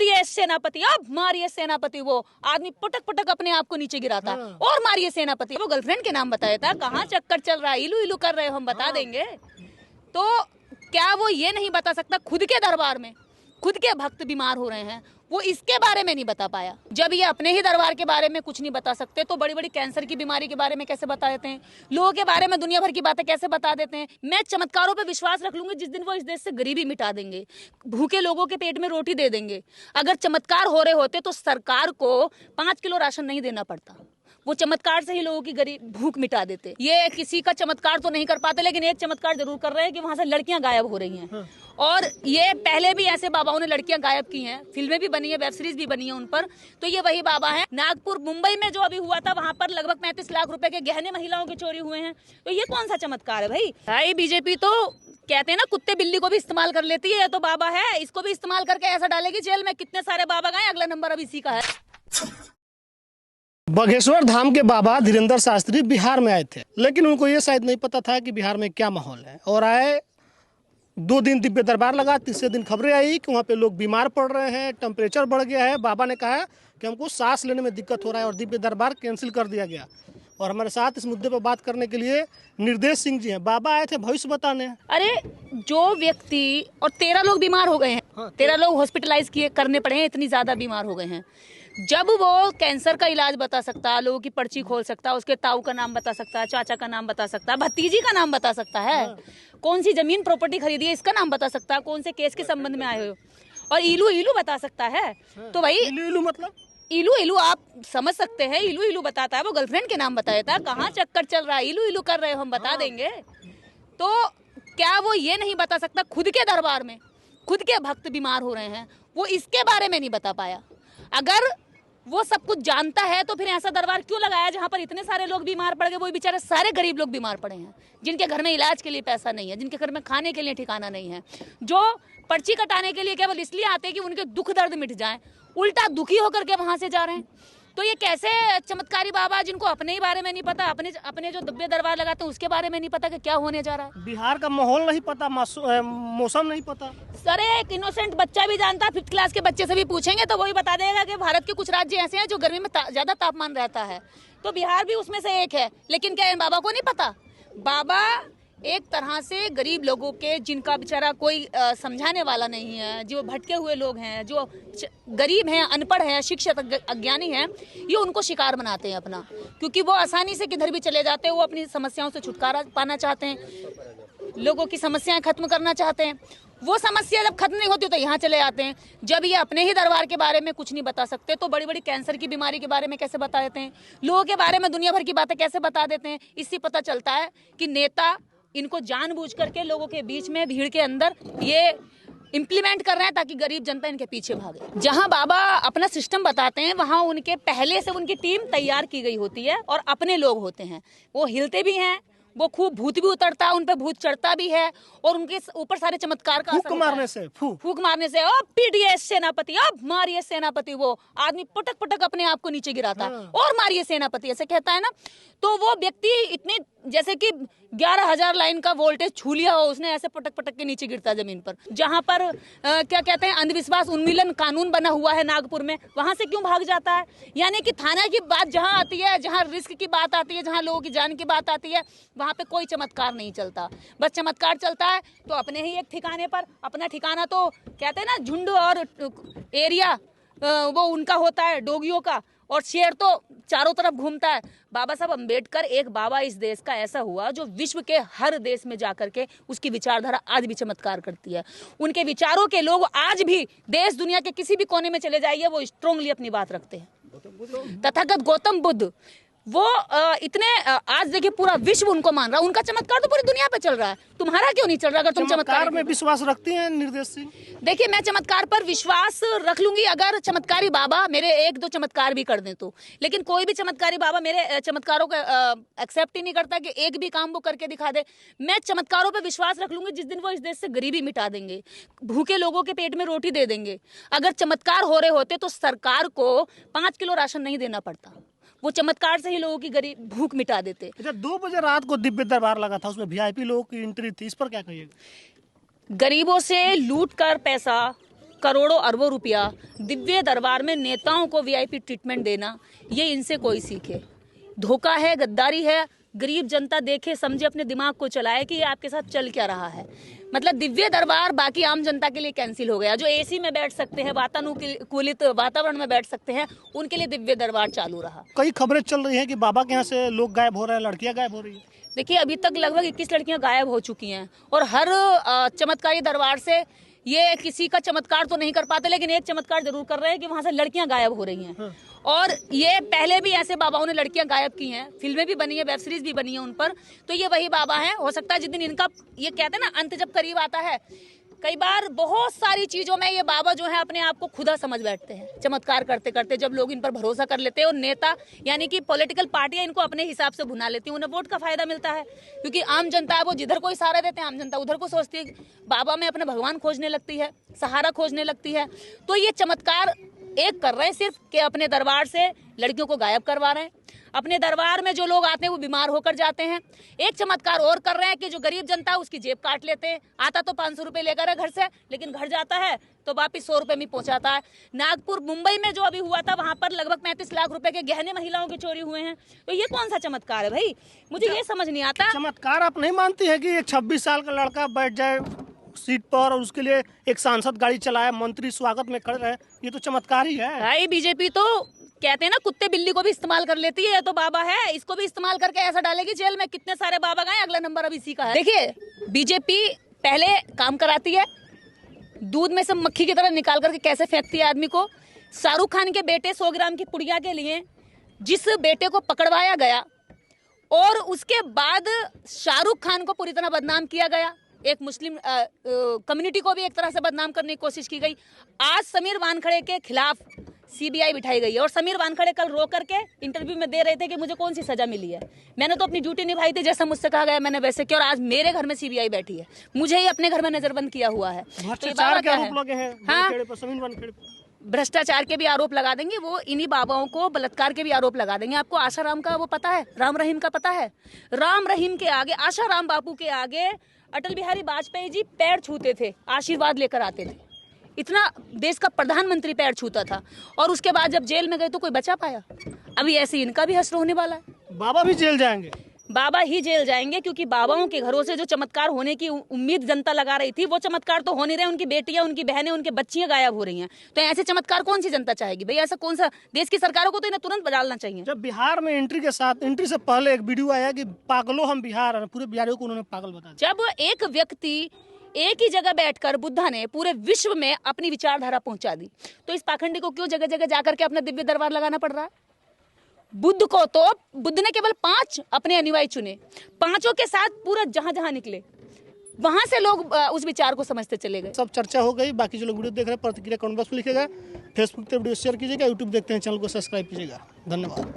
पीटिए सेनापति, अब मारिए सेनापति। वो आदमी पटक पटक अपने आप को नीचे गिराता और मारिए सेनापति। वो गर्लफ्रेंड के नाम बताया था, कहाँ चक्कर चल रहा है, इलू इलू कर रहे हो, हम बता देंगे। तो क्या वो ये नहीं बता सकता खुद के दरबार में खुद के भक्त बीमार हो रहे हैं, वो इसके बारे में नहीं बता पाया। जब ये अपने ही दरबार के बारे में कुछ नहीं बता सकते तो बड़ी बड़ी कैंसर की बीमारी के बारे में कैसे बता देते हैं, लोगों के बारे में दुनिया भर की बातें कैसे बता देते हैं। मैं चमत्कारों पे विश्वास रख लूंगी जिस दिन वो इस देश से गरीबी मिटा देंगे, भूखे लोगों के पेट में रोटी दे देंगे। अगर चमत्कार हो रहे होते तो सरकार को 5 किलो राशन नहीं देना पड़ता, वो चमत्कार से ही लोगों की गरीब भूख मिटा देते। ये किसी का चमत्कार तो नहीं कर पाते, लेकिन एक चमत्कार जरूर कर रहे हैं कि वहां से लड़कियां गायब हो रही हैं। और ये पहले भी ऐसे बाबाओं ने लड़कियां गायब की हैं, फिल्में भी बनी है, वेब सीरीज भी बनी है उन पर। तो ये वही बाबा है। नागपुर मुंबई में जो अभी हुआ था, वहां पर लगभग 35 लाख रुपए के गहने महिलाओं के चोरी हुए हैं। तो ये कौन सा चमत्कार है भाई? बीजेपी तो कहते हैं ना कुत्ते बिल्ली को भी इस्तेमाल कर लेती है, ये तो बाबा है, इसको भी इस्तेमाल करके ऐसा डालेगी जेल में। कितने सारे बाबा गए, अगला नंबर अब इसी का है। बागेश्वर धाम के बाबा धीरेन्द्र शास्त्री बिहार में आए थे, लेकिन उनको ये शायद नहीं पता था कि बिहार में क्या माहौल है। और आए 2 दिन दिव्य दरबार लगा, तीसरे दिन खबरें आई कि वहाँ पे लोग बीमार पड़ रहे हैं, टेम्परेचर बढ़ गया है। बाबा ने कहा कि हमको सांस लेने में दिक्कत हो रहा है और दिव्य दरबार कैंसिल कर दिया गया। और हमारे साथ इस मुद्दे पर बात करने के लिए निर्देश सिंह जी हैं। बाबा आए थे भविष्य बताने। अरे जो व्यक्ति, और 13 लोग बीमार हो गए हैं, 13 लोग हॉस्पिटलाइज करने पड़े हैं, इतनी ज्यादा बीमार हो गए हैं। जब वो कैंसर का इलाज बता सकता, लोगों की पर्ची खोल सकता, उसके ताऊ का नाम बता सकता, चाचा का नाम बता सकता, भतीजी का नाम बता सकता है, कौन सी जमीन प्रॉपर्टी खरीदी है इसका नाम बता सकता, कौन से केस के संबंध में आए हो, और इलू इलू बता सकता है। तो भाई इलू इलू मतलब इलू इलू आप समझ सकते हैं, इलू इलू बताता है, वो गर्लफ्रेंड के नाम बताया था, कहाँ चक्कर चल रहा है, इलू इलू कर रहे हो, हम बता देंगे। तो क्या वो ये नहीं बता सकता खुद के दरबार में खुद के भक्त बीमार हो रहे हैं, वो इसके बारे में नहीं बता पाया? अगर वो सब कुछ जानता है तो फिर ऐसा दरबार क्यों लगाया जहां पर इतने सारे लोग बीमार पड़ गए? वो बेचारे सारे गरीब लोग बीमार पड़े हैं, जिनके घर में इलाज के लिए पैसा नहीं है, जिनके घर में खाने के लिए ठिकाना नहीं है, जो पर्ची कटाने के लिए केवल इसलिए आते हैं कि उनके दुख दर्द मिट जाए, उल्टा दुखी होकर के वहां से जा रहे हैं। तो ये कैसे चमत्कारी बाबा जिनको अपने ही बारे में नहीं पता, अपने जो दिव्य दरबार लगाते हैं उसके बारे में नहीं पता कि क्या होने जा रहा है। बिहार का माहौल नहीं पता, मौसम नहीं पता। सर एक इनोसेंट बच्चा भी जानता है, 5th क्लास के बच्चे से भी पूछेंगे तो वही बता देगा कि भारत के कुछ राज्य ऐसे हैं जो गर्मी में ज्यादा तापमान रहता है, तो बिहार भी उसमें से एक है। लेकिन क्या बाबा को नहीं पता? बाबा एक तरह से गरीब लोगों के, जिनका बेचारा कोई समझाने वाला नहीं है, जो भटके हुए लोग हैं, जो गरीब हैं, अनपढ़ हैं, शिक्षित अज्ञानी हैं, ये उनको शिकार बनाते हैं अपना, क्योंकि वो आसानी से किधर भी चले जाते हैं। वो अपनी समस्याओं से छुटकारा पाना चाहते हैं, लोगों की समस्याएं खत्म करना चाहते हैं। वो समस्या जब खत्म नहीं होती तो यहाँ चले आते हैं। जब ये अपने ही दरबार के बारे में कुछ नहीं बता सकते तो बड़ी बड़ी कैंसर की बीमारी के बारे में कैसे बता देते हैं, लोगों के बारे में दुनिया भर की बातें कैसे बता देते हैं। इससे पता चलता है कि नेता इनको जानबूझ करके लोगों के बीच में, भीड़ के अंदर ये इम्प्लीमेंट कर रहे हैं ताकि गरीब जनता इनके पीछे भागे। जहां बाबा अपना सिस्टम बताते हैं वहां उनके पहले से उनकी टीम तैयार की गई होती है और अपने लोग होते हैं। वो हिलते भी हैं, वो खूब भूत भी उतरता है, उन पे भूत चढ़ता भी है, और उनके ऊपर सारे चमत्कार का फूक मारने से अब पीटिए सेनापति, अब मारिए सेनापति। वो आदमी पटक पटक अपने आप को नीचे गिराता और मारिए सेनापति ऐसे कहता है ना। तो वो व्यक्ति इतनी, जैसे कि 11,000 लाइन का वोल्टेज छू लिया हो उसने, ऐसे पटक पटक के नीचे गिरता जमीन पर। जहां पर क्या कहते हैं, अंधविश्वास उन्मूलन कानून बना हुआ है नागपुर में, वहां से क्यों भाग जाता है? यानी कि थाना की बात जहां आती है, जहां रिस्क की बात आती है, जहां लोगों की जान की बात आती है, वहां पे कोई चमत्कार नहीं चलता। बस चमत्कार चलता है तो अपने ही एक ठिकाने पर। अपना ठिकाना तो कहते हैं ना, झुंड और एरिया वो उनका होता है डोगियों का, और शेर तो चारों तरफ घूमता है। बाबा साहब अंबेडकर एक बाबा इस देश का ऐसा हुआ जो विश्व के हर देश में जाकर के उसकी विचारधारा आज भी चमत्कार करती है। उनके विचारों के लोग आज भी देश दुनिया के किसी भी कोने में चले जाइए, वो स्ट्रांगली अपनी बात रखते हैं। तथागत गौतम बुद्ध वो इतने आज देखिए पूरा विश्व उनको मान रहा है, उनका चमत्कार तो पूरी दुनिया पे चल रहा है। तुम्हारा क्यों नहीं चल रहा? अगर तुम चमत्कार में विश्वास रखती हैं निर्देश सिंह? देखिए मैं चमत्कार पर विश्वास रख लूंगी अगर चमत्कारी बाबा मेरे 1-2 चमत्कार भी कर दें तो। लेकिन कोई भी चमत्कारी बाबा मेरे चमत्कारों को एक्सेप्ट ही नहीं करता कि एक भी काम वो करके दिखा दे। मैं चमत्कारों पर विश्वास रख लूंगी जिस दिन वो इस देश से गरीबी मिटा देंगे, भूखे लोगों के पेट में रोटी दे देंगे। अगर चमत्कार हो रहे होते तो सरकार को 5 किलो राशन नहीं देना पड़ता, वो चमत्कार से ही लोगों की गरीब भूख मिटा देते। अच्छा, 2 बजे रात को दिव्य दरबार लगा था, उसमें वीआईपी लोगों की एंट्री थी, इस पर क्या कहिएगा? गरीबों से लूट कर पैसा करोड़ों अरबों रुपया दिव्य दरबार में नेताओं को वीआईपी ट्रीटमेंट देना, ये इनसे कोई सीखे। धोखा है, गद्दारी है। गरीब जनता देखे समझे, अपने दिमाग को चलाए कि ये आपके साथ चल क्या रहा है। मतलब दिव्य दरबार बाकी आम जनता के लिए कैंसिल हो गया। जो एसी में बैठ सकते हैं, वातानुकूलित वातावरण में बैठ सकते हैं, उनके लिए दिव्य दरबार चालू रहा। कई खबरें चल रही हैं कि बाबा के यहाँ से लोग गायब हो रहे हैं, लड़कियां गायब हो रही है। देखिए, अभी तक लगभग 21 लड़कियां गायब हो चुकी हैं और हर चमत्कारी दरबार से ये किसी का चमत्कार तो नहीं कर पाते, लेकिन एक चमत्कार जरूर कर रहे हैं कि वहां से लड़कियां गायब हो रही हैं। और ये पहले भी ऐसे बाबाओं ने लड़कियां गायब की हैं, फिल्में भी बनी है, वेब सीरीज भी बनी है उन पर। तो ये वही बाबा हैं। हो सकता है जिस दिन इनका, ये कहते हैं ना, अंत जब करीब आता है, कई बार बहुत सारी चीजों में ये बाबा जो है अपने आप को खुदा समझ बैठते हैं चमत्कार करते करते। जब लोग इन पर भरोसा कर लेते हैं और नेता यानी कि पॉलिटिकल पार्टियां इनको अपने हिसाब से भुना लेती हैं, उन्हें वोट का फायदा मिलता है। क्योंकि आम जनता है वो जिधर को इशारा देते हैं, आम जनता उधर को सोचती है। बाबा में अपने भगवान खोजने लगती है, सहारा खोजने लगती है। तो ये चमत्कार एक कर रहे हैं सिर्फ कि अपने दरबार से लड़कियों को गायब करवा रहे हैं। अपने दरबार में जो लोग आते हैं वो बीमार होकर जाते हैं। एक चमत्कार और कर रहे हैं कि जो गरीब जनता है उसकी जेब काट लेते हैं। आता तो 500 रुपए लेकर है घर से, लेकिन घर जाता है तो वापिस 100 रुपए में पहुंचाता है। नागपुर, मुंबई में जो अभी हुआ था, वहां पर लगभग 35 लाख रुपए के गहने महिलाओं की चोरी हुए हैं। तो ये कौन सा चमत्कार है भाई? मुझे ये समझ नहीं आता। चमत्कार आप नहीं मानती है कि एक 26 साल का लड़का बैठ जाए सीट पर और उसके लिए एक सांसद गाड़ी चलाए, मंत्री स्वागत में खड़े रहे, ये तो चमत्कार ही है भाई। बीजेपी तो कहते हैं ना, कुत्ते बिल्ली को भी इस्तेमाल कर लेती है। तो बाबा है, इसको भी इस्तेमाल करके ऐसा डालेगी जेल में। कितने सारे बाबा गए, अगला नंबर अब इसी का है। देखिए, बीजेपी पहले काम कराती है, दूध में से मक्खी की तरह निकाल करके कैसे फेंकती है आदमी को। शाहरुख खान के बेटे 100 ग्राम की पुड़िया के लिए जिस बेटे को पकड़वाया गया और उसके बाद शाहरुख खान को पूरी तरह बदनाम किया गया, एक मुस्लिम कम्युनिटी को भी एक तरह से बदनाम करने की कोशिश की गई। आज समीर वानखड़े के खिलाफ सीबीआई बिठाई गई है और समीर वानखड़े कल रो करके इंटरव्यू में दे रहे थे कि मुझे कौन सी सजा मिली है। मैंने तो अपनी ड्यूटी निभाई थी, जैसा मुझसे कहा गया मैंने वैसे किया, और आज मेरे घर में सीबीआई बैठी है, मुझे ही अपने घर में नजरबंद किया हुआ है। भ्रष्टाचार के आरोप लगे हैं भ्रष्टाचार के भी आरोप लगा देंगे वो, इन्हीं बाबाओं को बलात्कार के भी आरोप लगा देंगे। आपको आशाराम का वो पता है, राम रहीम का पता है? राम रहीम के आगे, आशाराम बापू के आगे अटल बिहारी वाजपेयी जी पैर छूते थे, आशीर्वाद लेकर आते थे। इतना देश का प्रधानमंत्री पैर छूता था और उसके बाद जब जेल में गए तो कोई बचा पाया? अभी ऐसे इनका भी हश्र होने वाला है। बाबा भी जेल जाएंगे, बाबा ही जेल जाएंगे, क्योंकि बाबाओं के घरों से जो चमत्कार होने की उम्मीद जनता लगा रही थी वो चमत्कार तो हो नहीं रहे। उनकी बेटियां, उनकी बहनें, उनकी बच्चियां गायब हो रही हैं। तो ऐसे चमत्कार कौन सी जनता चाहेगी भाई? ऐसा कौन सा, देश की सरकारों को तो इन्हें तुरंत बदलना चाहिए। जब बिहार में एंट्री से पहले एक वीडियो आया कि पागलों हम बिहार है, पूरे बिहारियों को उन्होंने पागल बता दिया। जब एक व्यक्ति एक ही जगह बैठकर बुद्धा ने पूरे विश्व में अपनी विचारधारा पहुंचा दी, तो इस पाखंडी को क्यों जगह जगह जाकर के अपना दिव्य दरबार लगाना पड़ रहा है? बुद्ध को तो बुद्ध ने केवल 5 अपने अनुयायी चुने, 5 के साथ पूरा जहां जहां निकले वहां से लोग उस विचार को समझते चले गए। सब चर्चा हो गई। बाकी जो लोग वीडियो देख रहे हैं प्रतिक्रिया कमेंट बॉक्स में लिखिएगा, फेसबुक पे वीडियो शेयर कीजिएगा, यूट्यूब देखते हैं चैनल को सब्सक्राइब कीजिएगा। धन्यवाद।